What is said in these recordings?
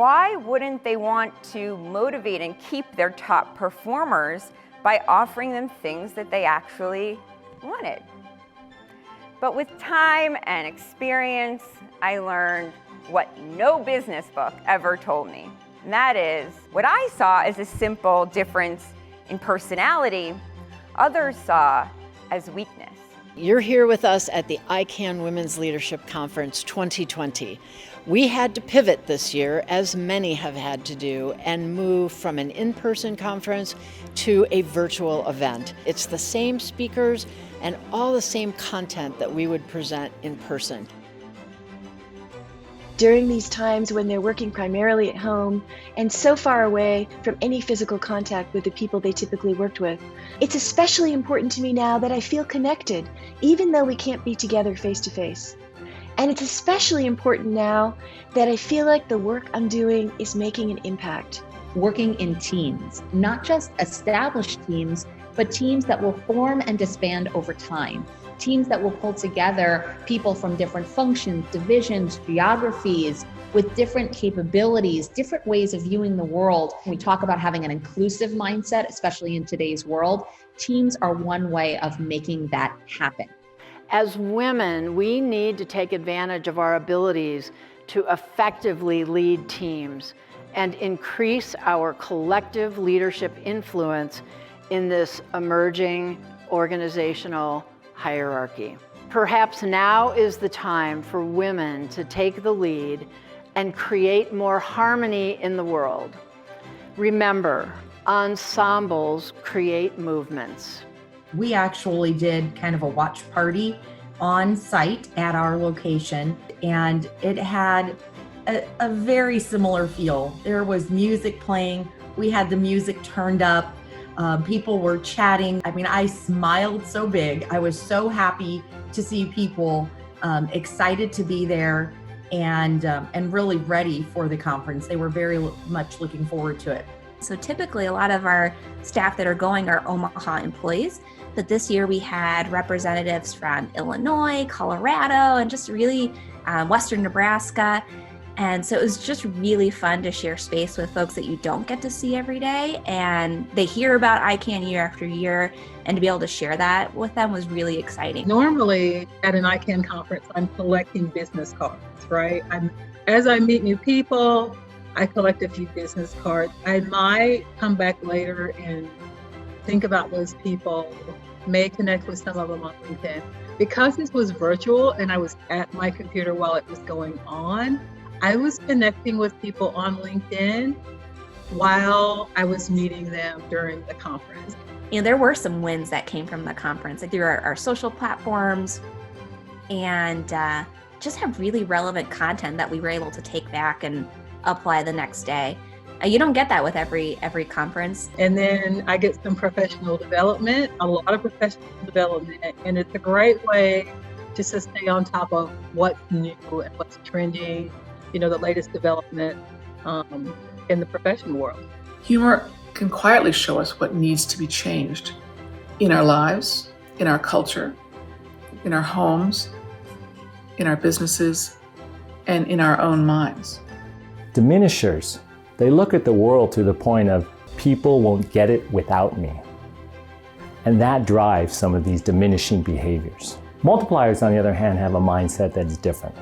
why wouldn't they want to motivate and keep their top performers by offering them things that they actually wanted? But with time and experience, I learned what no business book ever told me. And that is, what I saw as a simple difference in personality, others saw as weakness. You're here with us at the ICAN Women's Leadership Conference 2020. We had to pivot this year, as many have had to do, and move from an in-person conference to a virtual event. It's the same speakers and all the same content that we would present in person. During these times when they're working primarily at home and so far away from any physical contact with the people they typically worked with, it's especially important to me now that I feel connected, even though we can't be together face to face. And it's especially important now that I feel like the work I'm doing is making an impact. Working in teams, not just established teams, but teams that will form and disband over time. Teams that will pull together people from different functions, divisions, geographies, with different capabilities, different ways of viewing the world. We talk about having an inclusive mindset, especially in today's world. Teams are one way of making that happen. As women, we need to take advantage of our abilities to effectively lead teams and increase our collective leadership influence in this emerging organizational hierarchy. Perhaps now is the time for women to take the lead and create more harmony in the world. Remember, ensembles create movements. We actually did kind of a watch party on site at our location, and it had a very similar feel. There was music playing. We had the music turned up. People were chatting. I mean, I smiled so big. I was so happy to see people excited to be there and really ready for the conference. They were very much looking forward to it. So typically a lot of our staff that are going are Omaha employees, but this year we had representatives from Illinois, Colorado, and just really Western Nebraska. And so it was just really fun to share space with folks that you don't get to see every day, and they hear about ICAN year after year, and to be able to share that with them was really exciting. Normally at an ICAN conference, I'm collecting business cards, right? As I meet new people, I collect a few business cards. I might come back later and think about those people, may connect with some of them on LinkedIn. Because this was virtual and I was at my computer while it was going on, I was connecting with people on LinkedIn while I was meeting them during the conference. You know, there were some wins that came from the conference, like through our social platforms, and just have really relevant content that we were able to take back and apply the next day. You don't get that with every conference. And then I get some professional development, a lot of professional development, and it's a great way just to stay on top of what's new and what's trending, you know, the latest development in the professional world. Humor can quietly show us what needs to be changed in our lives, in our culture, in our homes, in our businesses, and in our own minds. Diminishers, they look at the world to the point of people won't get it without me. And that drives some of these diminishing behaviors. Multipliers, on the other hand, have a mindset that is different.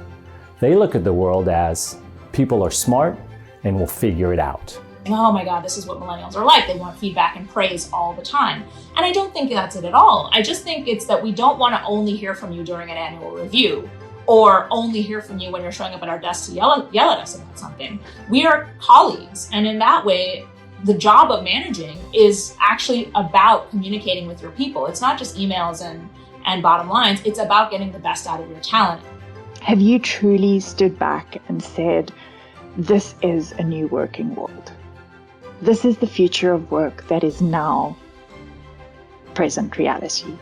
They look at the world as people are smart and will figure it out. Oh my God, this is what millennials are like. They want feedback and praise all the time. And I don't think that's it at all. I just think it's that we don't want to only hear from you during an annual review or only hear from you when you're showing up at our desk to yell at us about something. We are colleagues. And in that way, the job of managing is actually about communicating with your people. It's not just emails and bottom lines. It's about getting the best out of your talent. Have you truly stood back and said, this is a new working world? This is the future of work that is now present reality.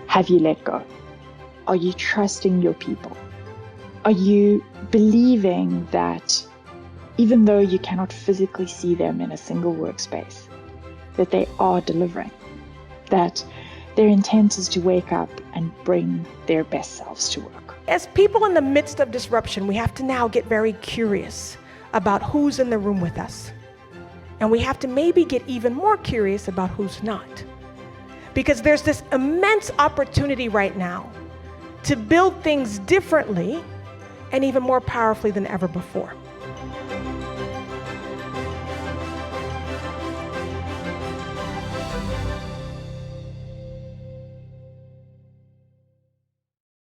Have you let go? Are you trusting your people? Are you believing that even though you cannot physically see them in a single workspace, that they are delivering, that their intent is to wake up and bring their best selves to work? As people in the midst of disruption, we have to now get very curious about who's in the room with us. And we have to maybe get even more curious about who's not. Because there's this immense opportunity right now to build things differently and even more powerfully than ever before.